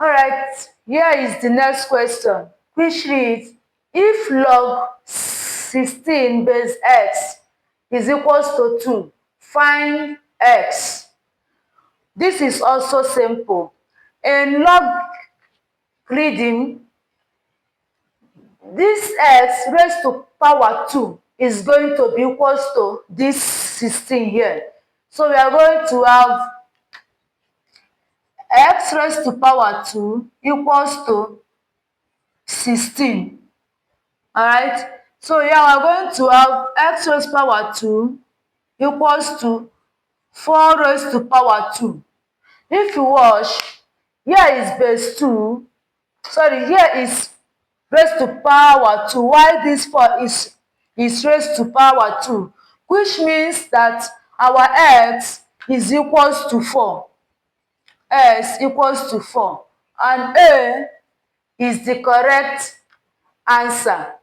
Alright, here is the next question, which reads, if log 16 base x is equals to 2, find x. This is also simple. In log reading, this x raised to power 2 is going to be equals to this 16 here. So we are going to have x raised to power 2 equals to 16. Alright, so here we are going to have x raised to power 2 equals to 4 raised to power 2. If you watch, here is base 2, sorry, here is raised to power 2, while this 4 is raised to power 2, which means that our x is equals to 4. X equals to 4, and A is the correct answer.